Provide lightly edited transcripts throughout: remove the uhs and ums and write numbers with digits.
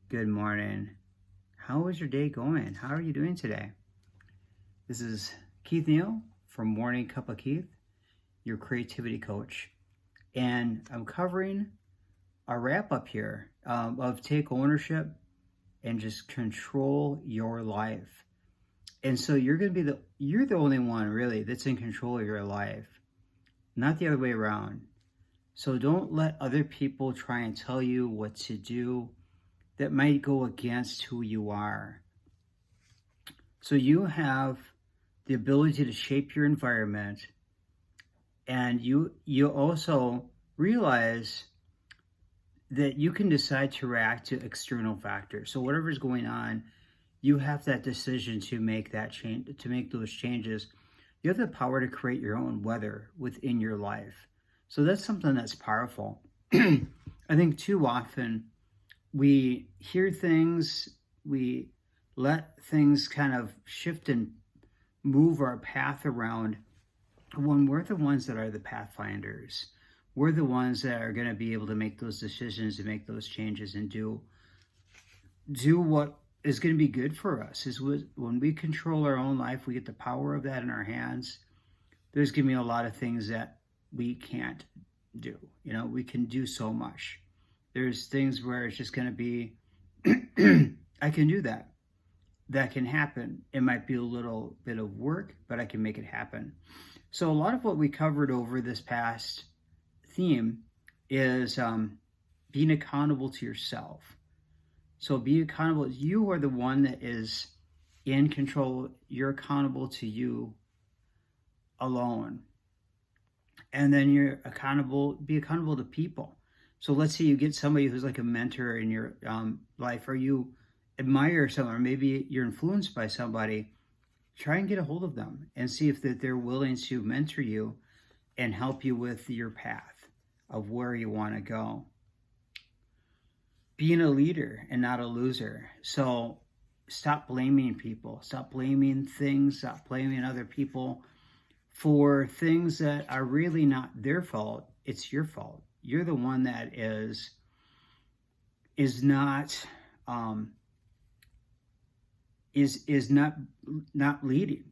Good morning. How is your day going? How are you doing today? This is Keith Neal from Morning Cup of Keith, your creativity coach. And I'm covering a wrap up here of take ownership and just control your life. And so you're the only one really that's in control of your life, not the other way around. So don't let other people try and tell you what to do that might go against who you are. So you have the ability to shape your environment, and you also realize that you can decide to react to external factors. So whatever's going on, you have that decision to make that change, to make those changes. You have the power to create your own weather within your life. So that's something that's powerful. I think too often we hear things, we let things kind of shift and move our path around when we're the ones that are the pathfinders. We're the ones that are going to be able to make those decisions and make those changes and do what is going to be good for us. Is when we control our own life, we get the power of that in our hands. There's going to be a lot of things that we can't do. We can do so much. There's things where it's just going to be, I can do that. That can happen. It might be a little bit of work, but I can make it happen. So a lot of what we covered over this past theme is being accountable to yourself. So be accountable. You are the one that is in control. You're accountable to you alone. And then be accountable to people. So let's say you get somebody who's like a mentor in your life, or you admire someone, or maybe you're influenced by somebody. Try and get a hold of them and see if that they're willing to mentor you and help you with your path of where you want to go. Being a leader and not a loser. So stop blaming people. Stop blaming things. Stop blaming other people for things that are really not their fault. It's your fault. You're the one that is not not leading.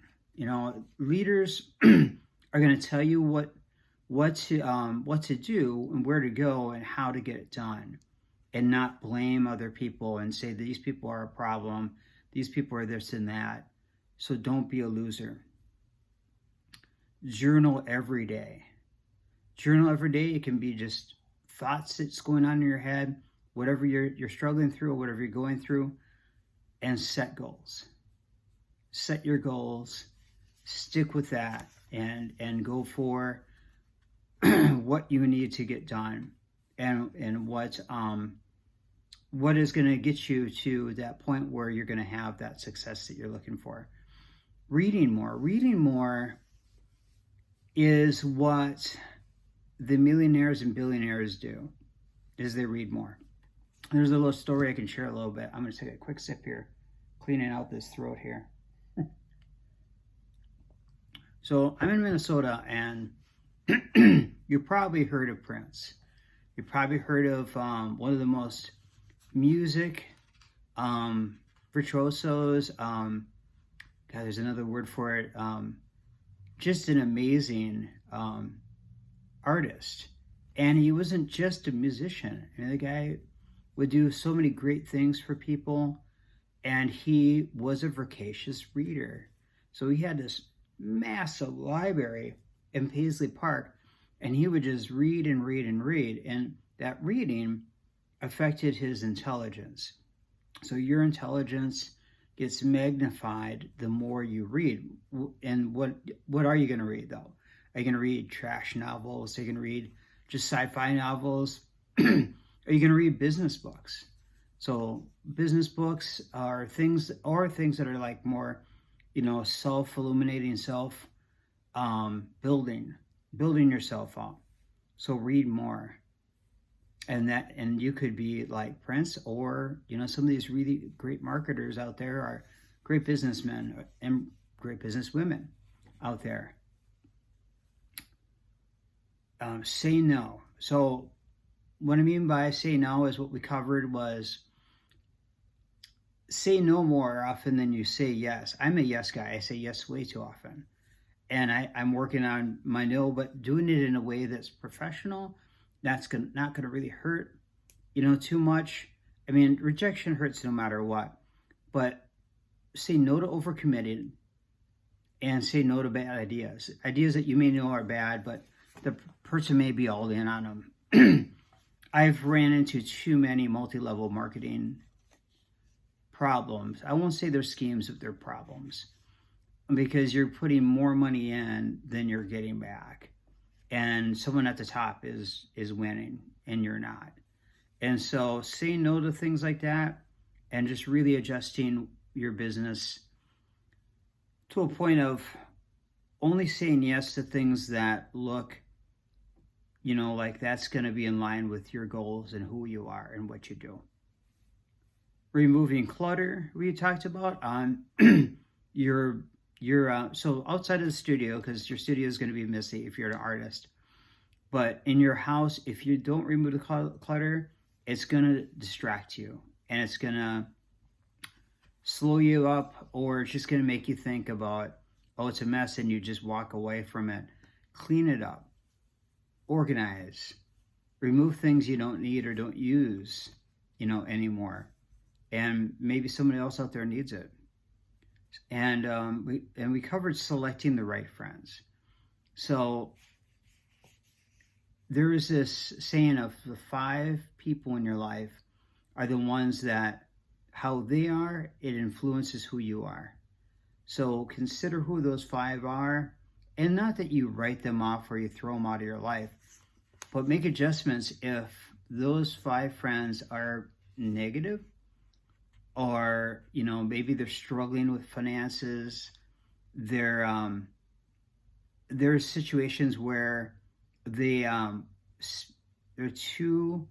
Leaders are going to tell you what to do and where to go and how to get it done, and not blame other people and say these people are a problem, these people are this and that. So don't be a loser. Journal every day. It can be just thoughts that's going on in your head, whatever you're struggling through or whatever you're going through. And set goals. Set your goals, stick with that, and go for what you need to get done, and what is going to get you to that point where you're going to have that success that you're looking for. Reading more is what the millionaires and billionaires do, is they read more. There's a little story I can share a little bit. I'm going to take a quick sip here, cleaning out this throat here. So I'm in Minnesota, and you probably heard of Prince. You probably heard of one of the most music virtuosos. God, there's another word for it. Just an amazing artist. And he wasn't just a musician. The guy would do so many great things for people, and he was a voracious reader. So he had this massive library in Paisley Park, and he would just read and read and read, and that reading affected his intelligence. So your intelligence gets magnified the more you read. And what are you going to read, though? Are you going to read trash novels? Are you going to read just sci-fi novels? Are you going to read business books? So business books are things that are like more, self-illuminating, building yourself up. So read more. And you could be like Prince, or, some of these really great marketers out there are great businessmen and great businesswomen out there. Say no. So what I mean by say no is what we covered was say no more often than you say yes. I'm a yes guy. I say yes way too often. And I'm working on my no, but doing it in a way that's professional. That's not going to really hurt, too much. I mean, rejection hurts no matter what. But say no to overcommitting and say no to bad ideas. Ideas that you may know are bad, but the person may be all in on them. I've ran into too many multi-level marketing problems. I won't say they're schemes, but they're problems because you're putting more money in than you're getting back. And someone at the top is winning and you're not. And so say no to things like that and just really adjusting your business to a point of only saying yes to things that look, like that's going to be in line with your goals and who you are and what you do. Removing clutter, we talked about on your so outside of the studio, because your studio is going to be messy if you're an artist. But in your house, if you don't remove the clutter, it's going to distract you and it's going to slow you up, or it's just going to make you think about, oh, it's a mess, and you just walk away from it. Clean it up, organize, remove things you don't need or don't use, anymore. And maybe somebody else out there needs it. And we covered selecting the right friends. So there is this saying of the 5 people in your life are the ones that how they are, it influences who you are. So consider who those 5 are, and not that you write them off or you throw them out of your life, but make adjustments if those 5 friends are negative, or maybe they're struggling with finances. There's situations where they're too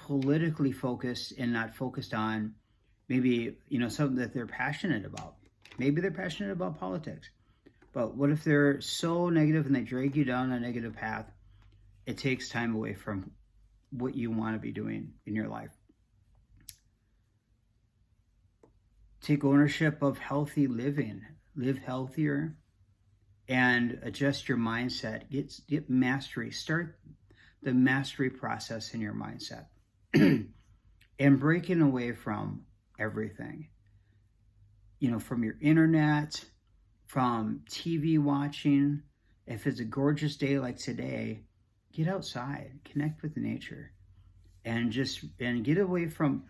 politically focused and not focused on maybe something that they're passionate about. Maybe they're passionate about politics, but what if they're so negative and they drag you down a negative path? It takes time away from what you want to be doing in your life. Take ownership of healthy living. Live healthier and adjust your mindset. Get mastery. Start the mastery process in your mindset. And breaking away from everything. From your internet, from TV watching. If it's a gorgeous day like today, get outside, connect with nature, and get away from.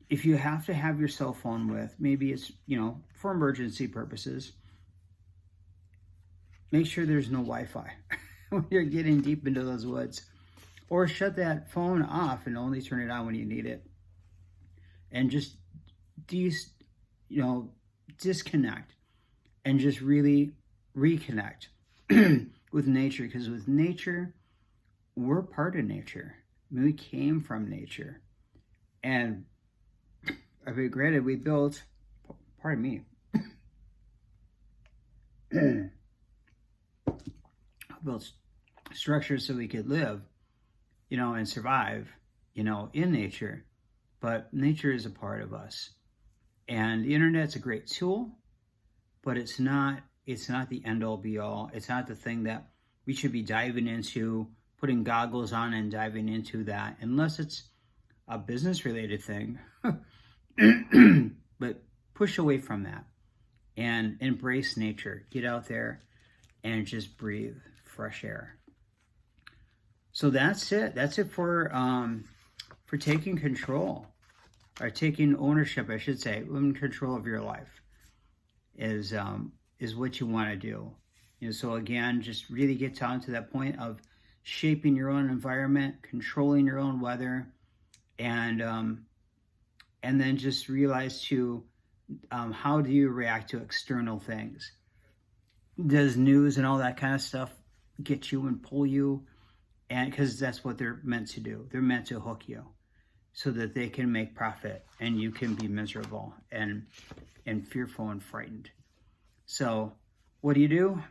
If you have to have your cell phone with, maybe it's, for emergency purposes, make sure there's no Wi-Fi when you're getting deep into those woods. Or shut that phone off and only turn it on when you need it. And just, disconnect and just really reconnect with nature. Because with nature, we're part of nature. We came from nature. And I mean, granted, we built, pardon me, built structures so we could live, and survive, in nature. But nature is a part of us. And the internet's a great tool, but it's not the end all be all. It's not the thing that we should be diving into, putting goggles on and diving into that, unless it's a business related thing. But push away from that and embrace nature. Get out there and just breathe fresh air. So that's it. That's it for taking control, or taking ownership, I should say, in control of your life is what you want to do. So again, just really get down to that point of shaping your own environment, controlling your own weather, and then just realize too, how do you react to external things? Does news and all that kind of stuff get you and pull you? And because that's what they're meant to do. They're meant to hook you so that they can make profit and you can be miserable and fearful and frightened. So what do?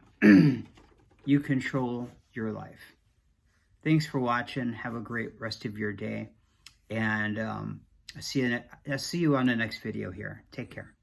You control your life. Thanks for watching. Have a great rest of your day. And I'll see you on the next video here. Take care.